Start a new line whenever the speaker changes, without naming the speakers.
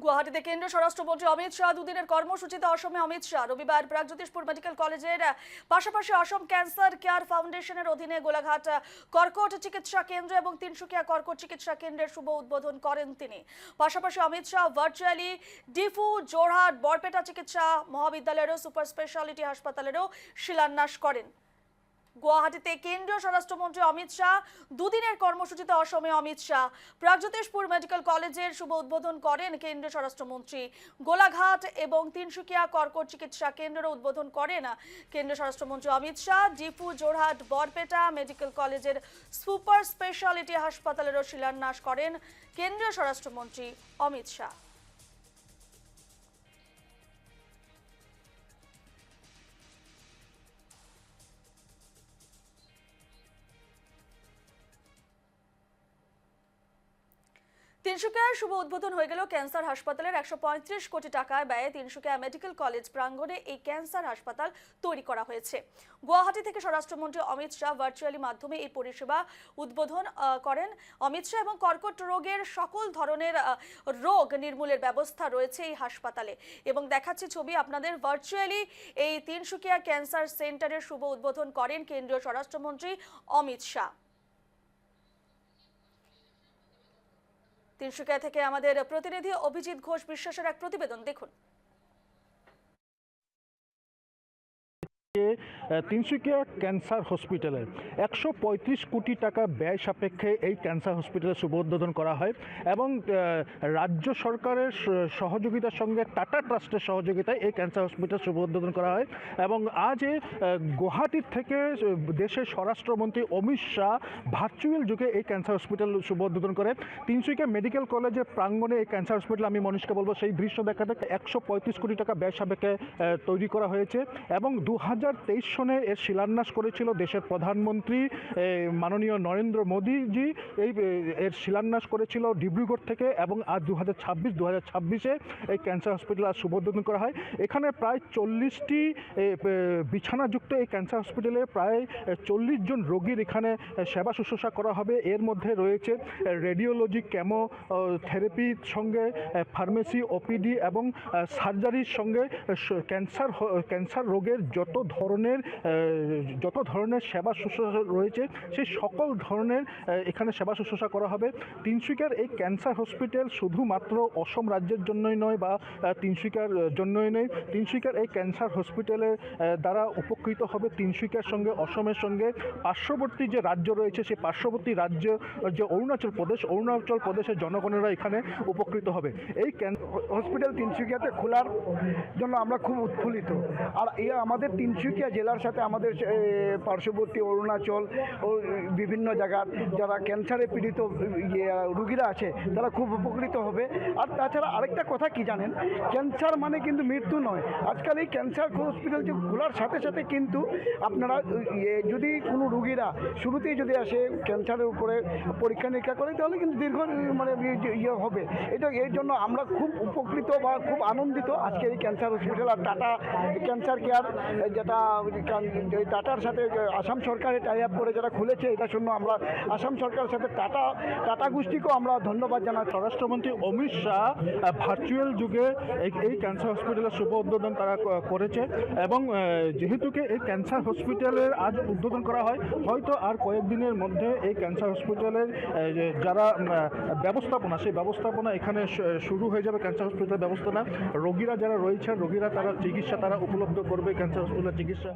গুয়াহাটিতে কেন্দ্রীয় স্বরাষ্ট্রমন্ত্রী অমিত শাহ দুদিনের কর্মসূচিতে অসমে অমিত শাহ রবিবার প্রাগজ্যোতিষপুর মেডিকেল কলেজের পাশাপাশি অসম ক্যান্সার কেয়ার ফাউন্ডেশনের অধীনে গোলাঘাট কর্কট চিকিৎসা কেন্দ্র এবং তিনসুকিয়া কর্কট চিকিৎসা কেন্দ্রের শুভ উদ্বোধন করেন তিনি। পাশাপাশি অমিত শাহ ভার্চুয়ালি ডিফু, জোরহাট, বরপেটা চিকিৎসা মহাবিদ্যালয়েরও সুপার স্পেশালিটি হাসপাতালেরও শিলান্যাস করেন। গুয়াহাটিতে কেন্দ্রীয় স্বরাষ্ট্রমন্ত্রী অমিত শাহ দুদিনের কর্মসূচিতে অসমে অমিত শাহ প্রাগজ্যোতিষপুর মেডিকেল কলেজের শুভ উদ্বোধন করেন কেন্দ্রীয় স্বরাষ্ট্রমন্ত্রী। গোলাঘাট এবং তিনসুকিয়া কর্কট চিকিৎসা কেন্দ্রের উদ্বোধন করেন কেন্দ্রীয় স্বরাষ্ট্রমন্ত্রী অমিত শাহ। ডিফু, জোরহাট, বরপেটা মেডিকেল কলেজের সুপার স্পেশালিটি হাসপাতালেরও শিলান্যাস করেন কেন্দ্রীয় স্বরাষ্ট্রমন্ত্রী অমিত শাহ। তিনসুকিয়ার শুভ উদ্বোধন হয়ে গেল ক্যান্সার হাসপাতালের। 135 কোটি টাকায় ব্যয়ে তিনসুকিয়া মেডিকেল কলেজ প্রাঙ্গণে এই ক্যান্সার হাসপাতাল তৈরি করা হয়েছে। গুয়াহাটি থেকে স্বরাষ্ট্রমন্ত্রী অমিত শাহ ভার্চুয়ালি মাধ্যমে এই পরিষেবা উদ্বোধন করেন। অমিত শাহ এবং কর্কট রোগের সকল ধরনের রোগ নির্মূলের ব্যবস্থা রয়েছে এই হাসপাতালে। এবং দেখাচ্ছে ছবি আপনাদের, ভার্চুয়ালি এই তিনসুকিয়া ক্যান্সার সেন্টারের শুভ উদ্বোধন করেন কেন্দ্রীয় স্বরাষ্ট্রমন্ত্রী অমিত শাহ। তিনসুকিয়া থেকে আমাদের প্রতিনিধি অভিজিৎ ঘোষ বিশ্বাসের এক প্রতিবেদন দেখুন।
তিনসুকিয়া ক্যান্সার হসপিটালে 135 কোটি টাকা ব্যয় সাপেক্ষে এই ক্যান্সার হসপিটালের শুভ উদ্বোধন করা হয় এবং রাজ্য সরকারের সহযোগিতার সঙ্গে টাটা ট্রাস্টের সহযোগিতায় এই ক্যান্সার হসপিটাল শুভ উদ্বোধন করা হয়। এবং আজ গুয়াহাটির থেকে দেশের স্বরাষ্ট্রমন্ত্রী অমিত শাহ ভার্চুয়াল যুগে এই ক্যান্সার হসপিটাল শুভ উদ্বোধন করে। তিনসুকিয়া মেডিকেল কলেজের প্রাঙ্গণে এই ক্যান্সার হসপিটাল, আমি মনীষকে বলবো সেই দৃশ্য দেখাতে, 135 কোটি টাকা ব্যয় সাপেক্ষে তৈরি করা হয়েছে এবং 2023 সনে এর শিলান্যাস করেছিল দেশের প্রধানমন্ত্রী মাননীয় নরেন্দ্র মোদীজি। এর শিলান্যাস করেছিল ডিব্রুগড় থেকে এবং আজ 2026-এ এই ক্যান্সার হসপিটাল আজ শুভ উদ্বোধন করা হয়। এখানে প্রায় 40টি বিছানাযুক্ত এই ক্যান্সার হসপিটালে প্রায় 40 জন রোগীর এখানে সেবা শুশ্রূষা করা হবে। এর মধ্যে রয়েছে রেডিওলজি, কেমো থেরাপির সঙ্গে ফার্মেসি, ওপিডি এবং সার্জারির সঙ্গে ক্যান্সার রোগের যত ধরনের সেবা শুশ্রূষা রয়েছে সেই সকল ধরনের এখানে সেবা শুশ্রূষা করা হবে। তিনসুকিয়ার এই ক্যান্সার হসপিটাল শুধুমাত্র অসম রাজ্যের জন্যই নয় বা তিনসুকিয়ার জন্যই নয়, তিনসুকিয়ার এই ক্যান্সার হসপিটালের দ্বারা উপকৃত হবে তিনসুকিয়ার সঙ্গে অসমের সঙ্গে পার্শ্ববর্তী যে রাজ্য রয়েছে সেই পার্শ্ববর্তী রাজ্য যে অরুণাচল প্রদেশের জনগণেরা এখানে উপকৃত হবে। এই
হসপিটাল তিনসুকিয়াতে খোলার জন্য আমরা খুব উৎফুল্লিত। আর আমাদের তিনসুকিয়া জেলার সাথে আমাদের পার্শ্ববর্তী অরুণাচল ও বিভিন্ন জায়গার যারা ক্যান্সারে পীড়িত রুগীরা আছে তারা খুব উপকৃত হবে। আর তাছাড়া আরেকটা কথা কি জানেন, ক্যান্সার মানে কিন্তু মৃত্যু নয়। আজকাল এই ক্যান্সার হসপিটাল যে খোলার সাথে সাথে কিন্তু আপনারা যদি কোনো রুগীরা শুরুতেই যদি আসে ক্যান্সারের উপরে পরীক্ষা নিরীক্ষা করে তাহলে কিন্তু দীর্ঘ হবে। এর জন্য আমরা খুব উপকৃত বা খুব আনন্দিত আজকে এই ক্যান্সার হসপিটাল। আর টাটা ক্যান্সার কেয়ার যেটা টাটার সাথে আসাম সরকারের টাই আপ করে যারা খুলেছে, এটার জন্য আমরা আসাম সরকারের সাথে টাটা গোষ্ঠীকেও আমরা ধন্যবাদ জানাই।
স্বরাষ্ট্রমন্ত্রী অমিত শাহ ভার্চুয়াল যুগে এই ক্যান্সার হসপিটালের শুভ উদ্বোধন তারা করেছে এবং যেহেতু এই ক্যান্সার হসপিটালের আজ উদ্বোধন করা হয়, হয়তো আর কয়েকদিনের মধ্যে এই ক্যান্সার হসপিটালের যারা ব্যবস্থাপনা, সেই ব্যবস্থাপনা এখানে শুরু হয়ে যাবে। ক্যান্সার হসপিটালের ব্যবস্থাপনা রোগীরা যারা রয়েছেন, রোগীরা তারা চিকিৎসা তারা উপলব্ধ করবে ক্যান্সার হসপিটালের চিকিৎসা।